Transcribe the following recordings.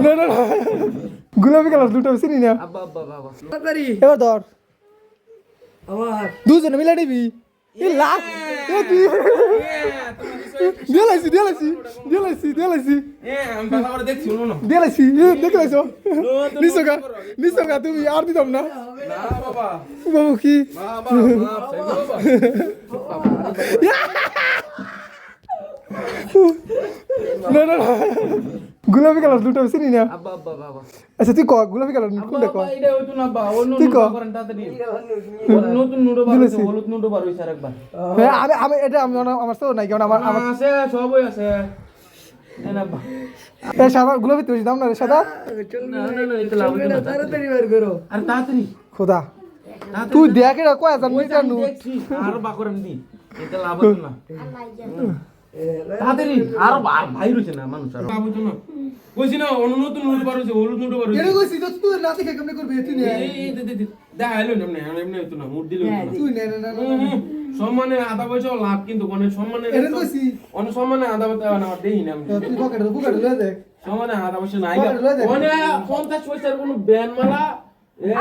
না না না গোলাপি কালার দুটো চিনি না আব্বা আব্বা বাবা এবার ধর আমার দুজনে মিলে নিবি এ লাভ এ তুই দিলাইছি দিলাইছি দিলাইছি দিলাইছি আমি ভালো করে দেখছি শুনো দিলাইছি দেখে লাইছো নিসোগা তুমি আর দিতাম না না বাবা বাবু কি বাবা না না না গোলাপি কালার দুটো চিনি না আব্বা আব্বা বাবা আচ্ছা তুই ক গোলাপি কালার কোনটা ক এটা হইতো না বা অন্য তুই ক। নুডো করেন তাড়াতাড়ি নতুন নুডো বার হইছে হলুদ নুডো বার হইছে আরেকবার হ্যাঁ আমি এটা আমি আমার তো নাই কেমন আমার আছে সবই আছে না বা এই সাদা গোলাপি তুই দাম না রে সাদা না না না এটা লাভ হইতো না তাড়াতাড়ি বার করো আরে তাড়াতাড়ি খোদা তুই দেখ এটা কয় জান মিটার নু আর বা করেন দি এটা লাভ হইতো না তাড়াতাড়ি আর ভাই রইছে না মানুষ আর লাভ হইতো না কইছি না অন্য নতুন নুডো বার হইছে হলুদ নুডো বার হইছে এটা কইছি তো তুই না দেখে কেমনে করবি তুই নে এই দে আইলো না এমনি হইতো না মুড দিলে হইতো না তুই নে না সম্মানে আধা পয়সা লাভ কিন্তু কোন সম্মানে এটা কইছি অন্য সম্মানে আধা পয়সা না দেই না আমি তুই পকেটে লয়ে দেখ সম্মানে আধা পয়সা নাই লয়ে দেখ। মানে 50 পয়সার কোনো ব্যান মালা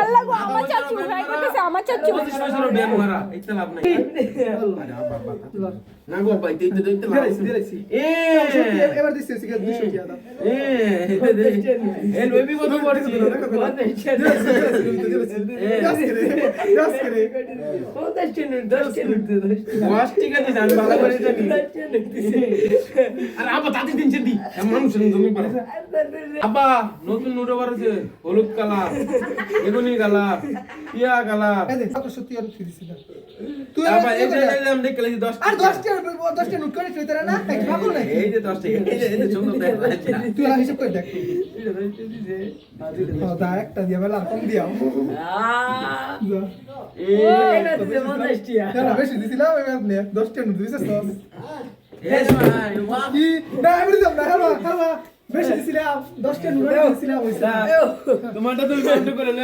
আল্লাহ গো আমার চাচু ভাই কইতেছে আমার চাচু 25 পয়সার ব্যান মারা এইটা লাভ নাই না গো ভাই দেইতে লাভ দিলাইছি এ এবার দিছিস কি 200 কি আদা এ এ লইবি কত পড়ছি ওয়াশ ঠিক আছে জান ভালো করে জানি আরে আব্বা তাতে দিন দি মানুষ তুমি পারে আব্বা নতুন নুডো বারছে হলুদ কালার বেগুনি কালার ইয়া কালার এই দেখ কত সত্যি আর তুই দিছিস তুই আব্বা এই যে আমি দেখলে 10 আর 10 টা নোট করে ফেলতে না তাই পাগল নাকি এই যে 10 টাকা এই যে সুন্দর দেখ তুই আর হিসাব করে দেখ দা একটা দিয়া বেলা কম দিয়া বেশি দিছিলাম এবার নে 10 টা নোট দিছিস তো এই ভাই ওয়া কি না আমি দিলাম না হ্যালো বেশি দিছিলাম 10 টা নোট দিছিলাম তোমারটা তুমি একটু করে লে